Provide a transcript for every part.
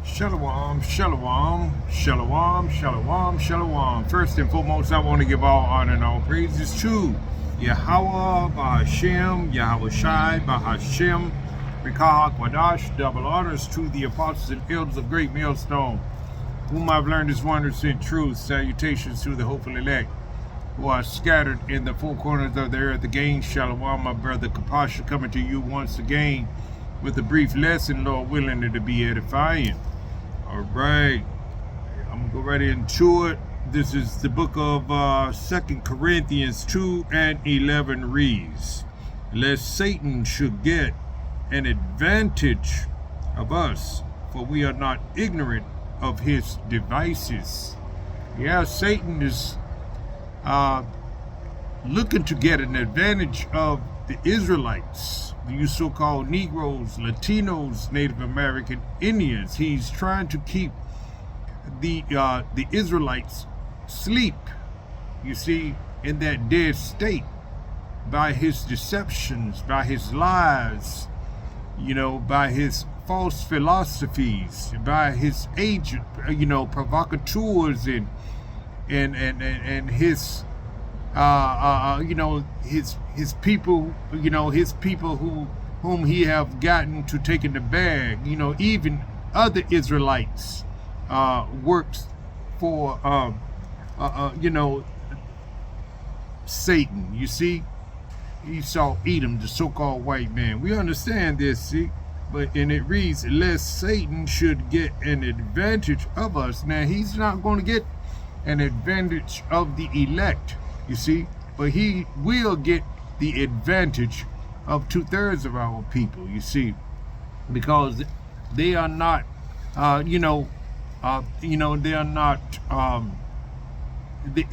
Shalom, shalom, shalom, shalom, shalom. First and foremost, I want to give all honor and all praises to Yahweh, Bahashem, Yahweh Shai, Bahashem, Rikah Quadash. Double honors to the apostles and elders of Great Millstone, whom I've learned his wonders in truth. Salutations to the hopeful elect who are scattered in the four corners of the earth. Again, shalom, my brother Kapasha, coming to you once again with a brief lesson, Lord willing, to be edifying. All right, I'm gonna go right into it. This is the book of 2 Corinthians 2 and 11 reads, lest Satan should get an advantage of us, for we are not ignorant of his devices. Yeah, Satan is looking to get an advantage of the Israelites, you so-called Negroes, Latinos, Native American Indians. He's trying to keep the Israelites sleep, you see, in that dead state by his deceptions, by his lies, you know, by his false philosophies, by his agent, provocateurs and his his people, his people whom he have gotten to take in the bag. Even other Israelites worked for Satan. You see, Esau, Edom, the so-called white man. We understand this, see, and it reads, lest Satan should get an advantage of us. Now, he's not going to get an advantage of the elect, you see, but he will get the advantage of 2/3 of our people, you see, because they are not, they are not,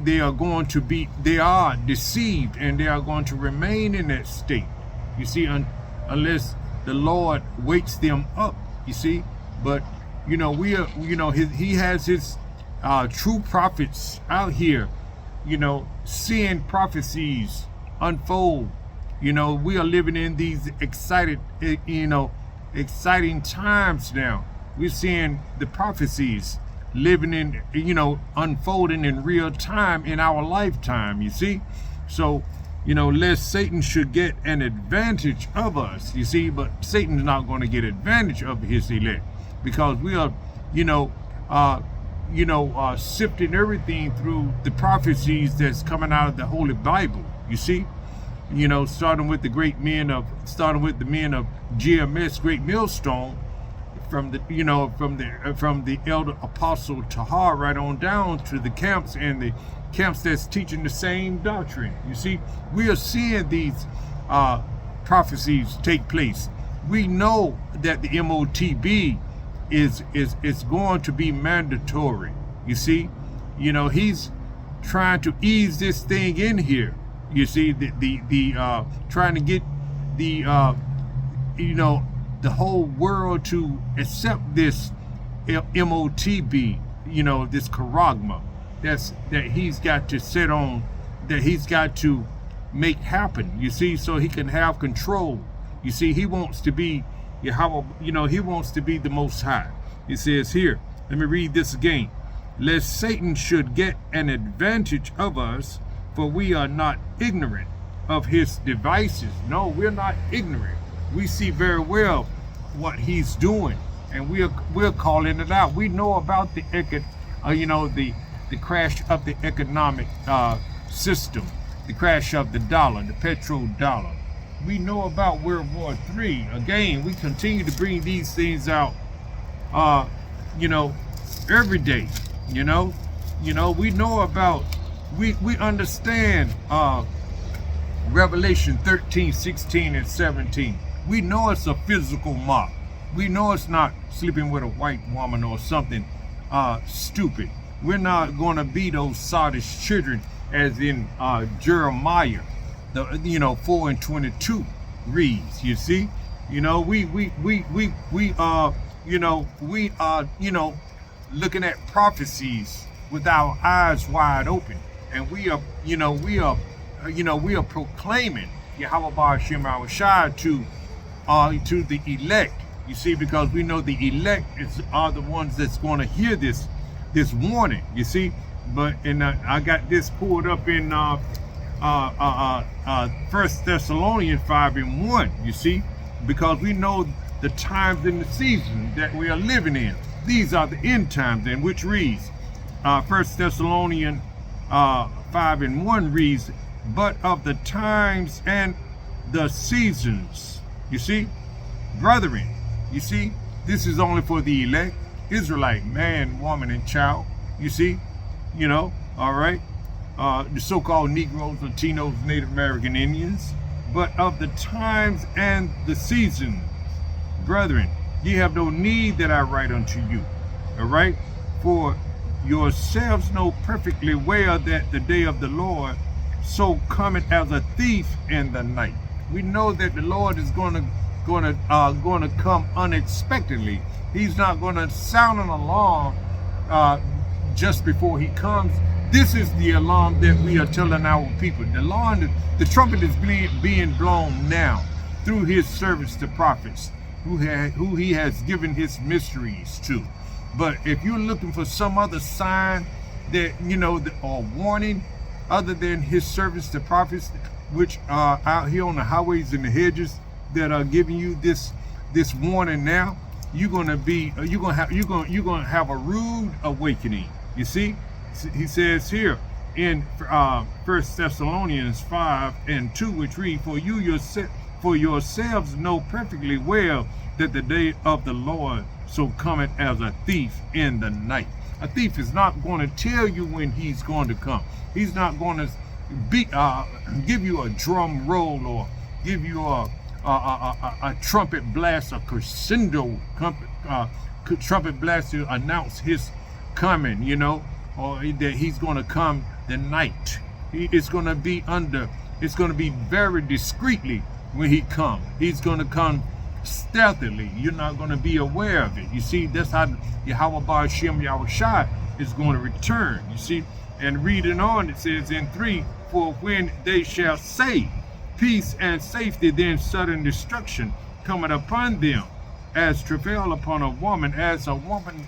they are going to be, they are deceived, and they are going to remain in that state, you see, unless the Lord wakes them up, you see. But we are, he has his true prophets out here, seeing prophecies unfold. We are living in these exciting times now. We're seeing the prophecies living in, unfolding in real time in our lifetime, you see. So, lest Satan should get an advantage of us, you see, but Satan's not going to get advantage of his elect, because we are, sifting everything through the prophecies that's coming out of the Holy Bible, you see. Starting with the men of GMS, Great Millstone, from the elder apostle Tahar right on down to the camps and the camps that's teaching the same doctrine. You see, we are seeing these prophecies take place. We know that the MOTB is going to be mandatory. You see, he's trying to ease this thing in here. You see, the trying to get the the whole world to accept this MOTB, this charagma that he's got to sit on, that he's got to make happen, you see, so he can have control. You see, he wants to be Yahweh, he wants to be the Most High. It says here, let me read this again. Lest Satan should get an advantage of us, for we are not ignorant of his devices. No, we're not ignorant. We see very well what he's doing, and we're calling it out. We know about the crash of the economic system, the crash of the dollar, the petrodollar. We know about World War III. Again, we continue to bring these things out, every day. We know about, we understand Revelation 13, 16, and 17. We know it's a physical mock. We know it's not sleeping with a white woman or something stupid. We're not going to be those sottish children, as in Jeremiah, 4 and 22 reads. You see, we are, looking at prophecies with our eyes wide open, and we are proclaiming Yahweh Bahashem Shai to the elect, You see, because we know the elect are the ones that's going to hear this warning. You see, but I got this pulled up in 1 Thessalonians 5:1. You see, because we know the times and the seasons that we are living in. These are the end times, and which reads, 1 Thessalonians 5:1 reads, but of the times and the seasons. You see, brethren, you see, this is only for the elect, Israelite, man, woman, and child. You see, all right, the so-called Negroes, Latinos, Native American Indians. But of the times and the seasons, brethren, ye have no need that I write unto you. All right, for yourselves know perfectly well that the day of the Lord so cometh as a thief in the night. We know that the Lord is going to come unexpectedly. He's not going to sound an alarm just before he comes. This is the alarm that we are telling our people. The trumpet is being blown now through his servants, the prophets, who he has given his mysteries to. But if you're looking for some other sign that or warning other than his servants, the prophets, which are out here on the highways and the hedges that are giving you this warning now, you're gonna have a rude awakening. You see, he says here in 1 Thessalonians 5:2, which read, for yourselves know perfectly well that the day of the Lord so cometh as a thief in the night. A thief is not going to tell you when he's going to come. He's not going to give you a drum roll or give you a trumpet blast, a crescendo trumpet blast to announce his coming, or that he's going to come the night. It's going to be very discreetly when he comes. He's going to come stealthily. You're not going to be aware of it. You see, that's how Yahweh Ba'ashem Yahushua is going to return. You see, and reading on, it says in 3, for when they shall say peace and safety, then sudden destruction cometh upon them, as travail upon a woman, as a woman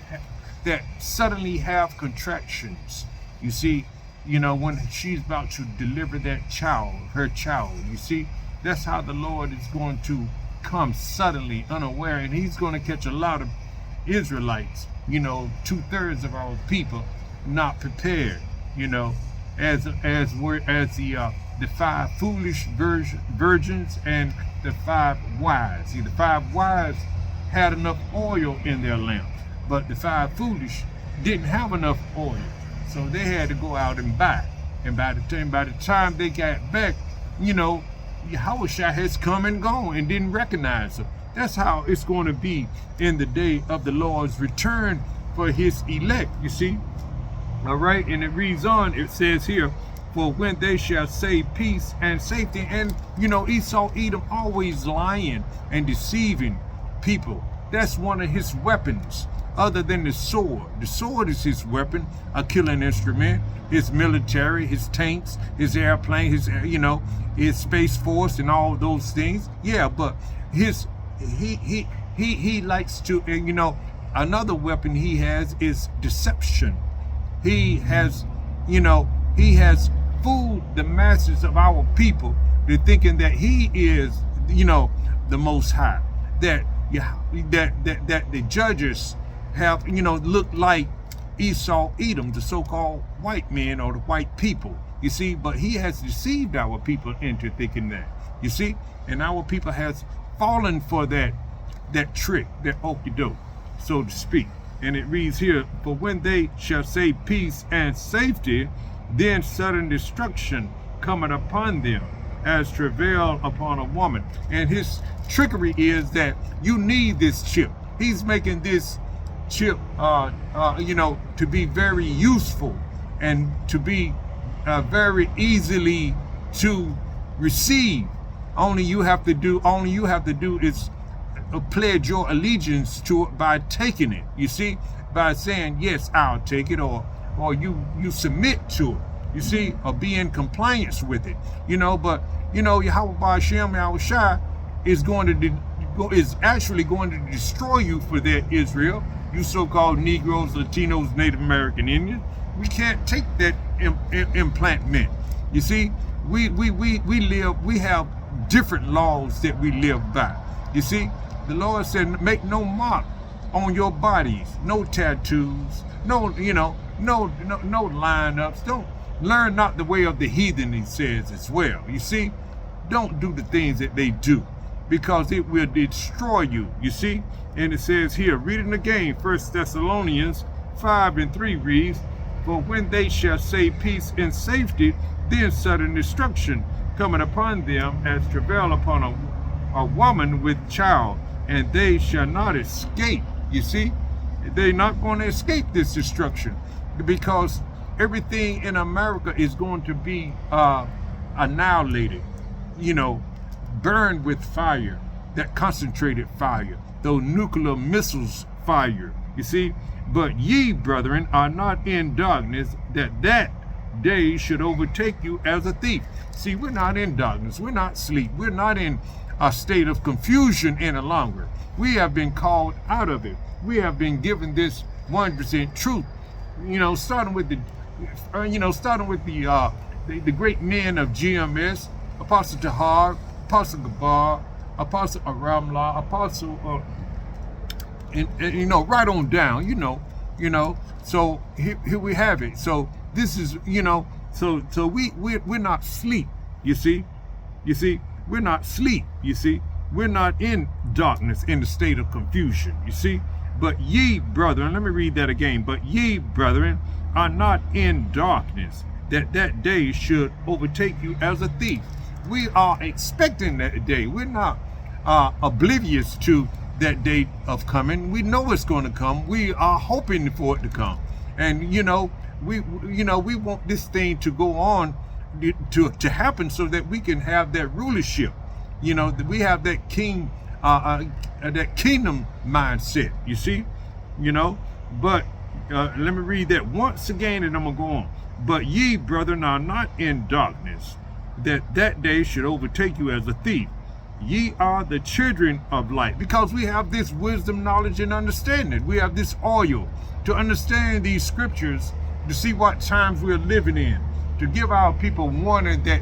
that suddenly have contractions. You see, when she's about to deliver that child, her child. You see, that's how the Lord is going to come suddenly, unaware, and he's going to catch a lot of Israelites, 2/3 of our people not prepared, as the 5 foolish virgins and the 5 wise. See, the 5 wise had enough oil in their lamp, but the 5 foolish didn't have enough oil, so they had to go out and buy. And by the time they got back, Yahushua has come and gone and didn't recognize them. That's how it's going to be in the day of the Lord's return for his elect, you see. All right, and it reads on, it says here, for when they shall say peace and safety, and Esau, Edom, always lying and deceiving people. That's one of his weapons, other than the sword. The sword is his weapon, a killing instrument, his military, his tanks, his airplane, his space force and all those things. Yeah, but he likes to, another weapon he has is deception. He has fooled the masses of our people to thinking that he is, the Most High. That the judges have, looked like Esau, Edom, the so-called white men or the white people. You see, but he has deceived our people into thinking that. You see, and our people has fallen for that trick, that okey-doke, so to speak. And it reads here, for when they shall say peace and safety, then sudden destruction cometh upon them, as travail upon a woman. And his trickery is that you need this chip. He's making this chip, to be very useful and to be very easily to receive. All you have to do is pledge your allegiance to it by taking it. You see, by saying yes, I'll take it, or you submit to it. You see, or be in compliance with it. But Yahweh Ba'ashem Yahushua is going to is actually going to destroy you for that, Israel. You so-called Negroes, Latinos, Native American Indians. We can't take that implantment. You see, we have different laws that we live by. You see, the Lord said, make no mark on your bodies, no tattoos, no lineups. Don't learn not the way of the heathen, he says as well. You see, don't do the things that they do, because it will destroy you. You see, and it says here, read it again, 1 Thessalonians 5:3 reads, for when they shall say peace and safety, then sudden destruction coming upon them as travail upon a woman with child, and they shall not escape. You see, they're not going to escape this destruction, because everything in America is going to be annihilated, burned with fire, that concentrated fire, those nuclear missiles fire. You see, but ye, brethren, are not in darkness, that day should overtake you as a thief. See, we're not in darkness. We're not asleep. We're not in a state of confusion any longer. We have been called out of it. We have been given this 100% truth. Starting with the great men of GMS, Apostle Tahar, Apostle Gabar, Apostle Aramla, Apostle, right on down. So here we have it. So this is, so we're not asleep. You see, we're not asleep. You see, we're not in darkness, in the state of confusion. You see, but ye, brethren, let me read that again. But ye, brethren, are not in darkness, that day should overtake you as a thief. We are expecting that day. We're not oblivious to that day of coming. We know it's going to come. We are hoping for it to come. And we want this thing to go on to happen, so that we can have that rulership. That we have that that kingdom mindset. You see, but let me read that once again, and I'm gonna go on. But ye, brethren, are not in darkness, that day should overtake you as a thief. Ye are the children of light, because we have this wisdom, knowledge, and understanding. We have this oil to understand these scriptures, to see what times we're living in, to give our people warning that,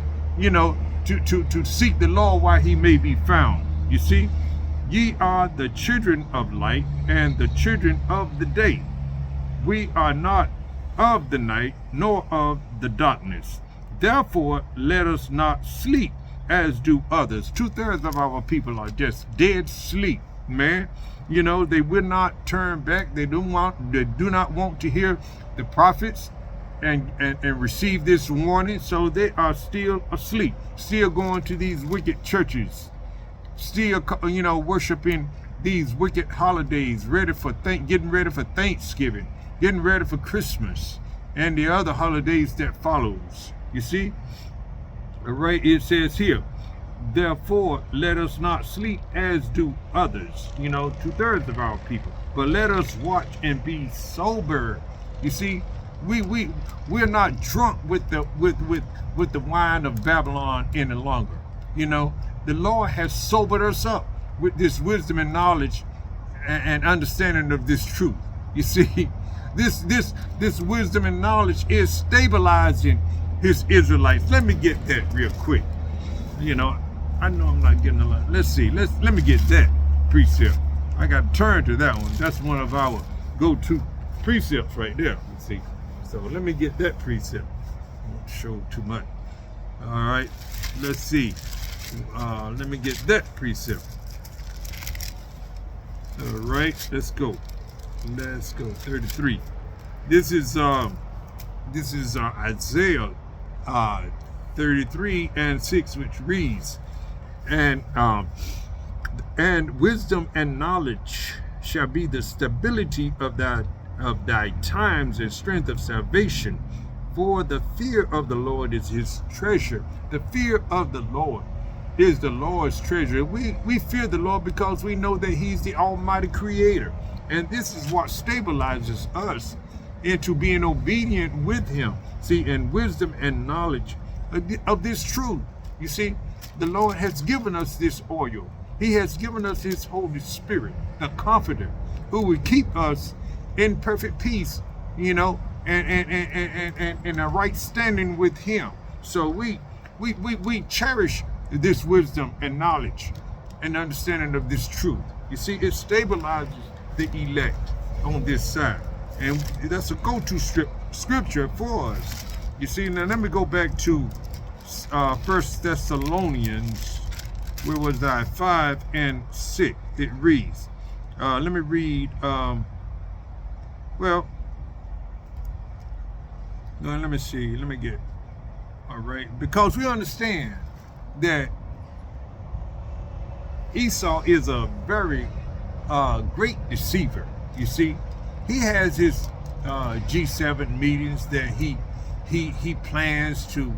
to seek the Lord while he may be found. You see, ye are the children of light and the children of the day. We are not of the night, nor of the darkness. Therefore, let us not sleep as do others. 2/3 of our people are just dead sleep, man. They will not turn back. They do not want to hear the prophets and receive this warning. So they are still asleep, still going to these wicked churches, still, worshiping these wicked holidays, getting ready for Thanksgiving, getting ready for Christmas, and the other holidays that follows. You see? Right, it says here, therefore let us not sleep as do others, 2/3 of our people, but let us watch and be sober. You see, we're not drunk with the wine of Babylon any longer. The Lord has sobered us up with this wisdom and knowledge and understanding of this truth. You see, this wisdom and knowledge is stabilizing his Israelites. Let me get that real quick. I know I'm not getting a lot. Let's see. Let me get that precept. I got to turn to that one. That's one of our go-to precepts right there. Let's see. So let me get that precept. I won't show too much. All right. Let's see. Let me get that precept. All right. Let's go. 33. This is Isaiah 33:6, which reads, and wisdom and knowledge shall be the stability of thy times and strength of salvation. For the fear of the Lord is his treasure. The fear of the Lord is the Lord's treasure. We fear the Lord because we know that he's the almighty creator. And this is what stabilizes us into being obedient with him. See, in wisdom and knowledge of this truth. You see, the Lord has given us this oil. He has given us his Holy Spirit, the Comforter, who will keep us in perfect peace, and in a right standing with him. So we cherish this wisdom and knowledge and understanding of this truth. You see, it stabilizes the elect on this side. And that's a go-to scripture for us. You see, now let me go back to 1 Thessalonians, where was I? 5 and 6. It reads, let me read, let me see, let me get, all right, because we understand that Esau is a very great deceiver. You see, he has his G7 meetings that he plans to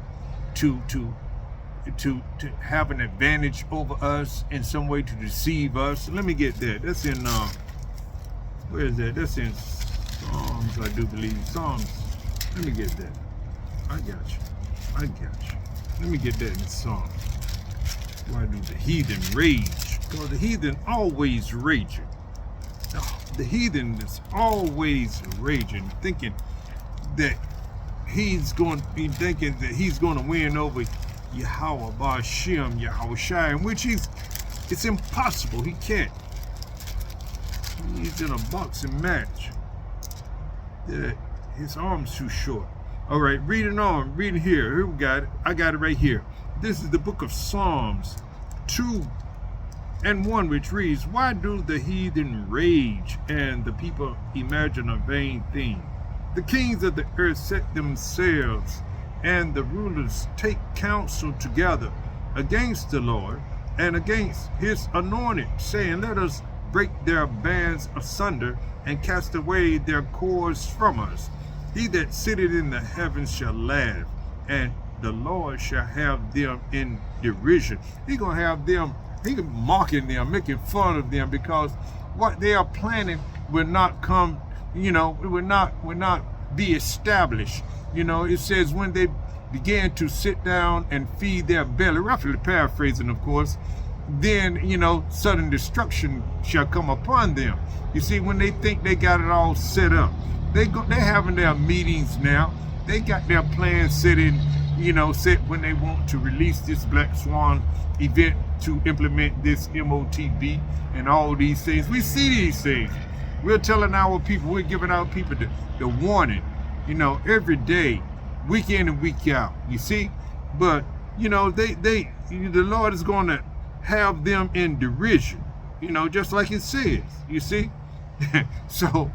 have an advantage over us in some way, to deceive us. Let me get that. That's in where is that? That's in Psalms, I do believe. Psalms. Let me get that. I got you. Let me get that in Psalms. Why do the heathen rage? Because the heathen always raging. The heathen is always raging, thinking that he's going to win over Yahweh, Ba'ashem, Yahweh Shai, which it's impossible. He can't. He's in a boxing match. His arm's too short. All right, reading on, reading here. Here we got it. I got it right here. This is the book of Psalms 2:1, which reads, "Why do the heathen rage and the people imagine a vain thing? The kings of the earth set themselves, and the rulers take counsel together against the Lord and against his anointed, saying, Let us break their bands asunder and cast away their cords from us. He that sitteth in the heavens shall laugh, and the Lord shall have them in derision." He's going to have them, he's mocking them, making fun of them, because what they are planning will not come, it will not be established. It says when they began to sit down and feed their belly, roughly paraphrasing, of course, then, sudden destruction shall come upon them. You see, when they think they got it all set up, they're having their meetings now. They got their plans set when they want to release this Black Swan event to implement this MOTB and all these things. We see these things. We're telling our people, we're giving our people the warning, every day, week in and week out. You see, but the Lord is going to have them in derision, just like it says. You see, so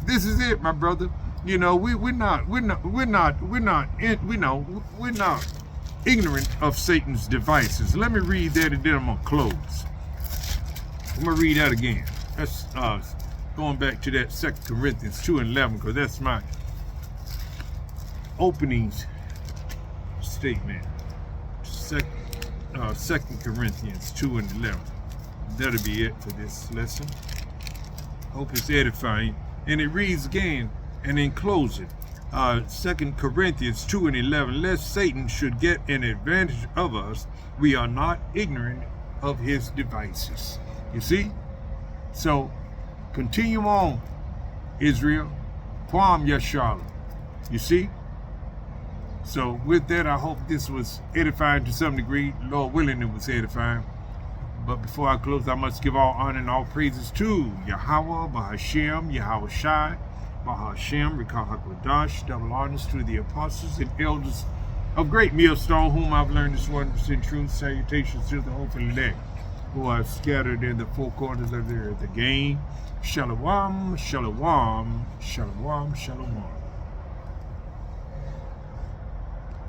this is it, my brother. We're not ignorant of Satan's devices. Let me read that, and then I'm gonna close. I'm gonna read that again. That's going back to that 2 Corinthians 2:11, because that's my opening statement. 2 Corinthians 2:11. That'll be it for this lesson. Hope it's edifying. And it reads again, and in closing, 2 Corinthians 2:11, lest Satan should get an advantage of us, we are not ignorant of his devices. You see? So, continue on, Israel. Kwam Yashala. You see? So, with that, I hope this was edifying to some degree. Lord willing, it was edifying. But before I close, I must give all honor and all praises to Yahweh, Ba'ashem, Yahweh Shai, Ba'ashem, Rikah HaKodash, double honors to the apostles and elders of Great Millstone, whom I've learned this 100% truth. Salutations to the hopeful elect who are scattered in the four corners of the earth. Again, Shalom, Shalom, Shalom, Shalom.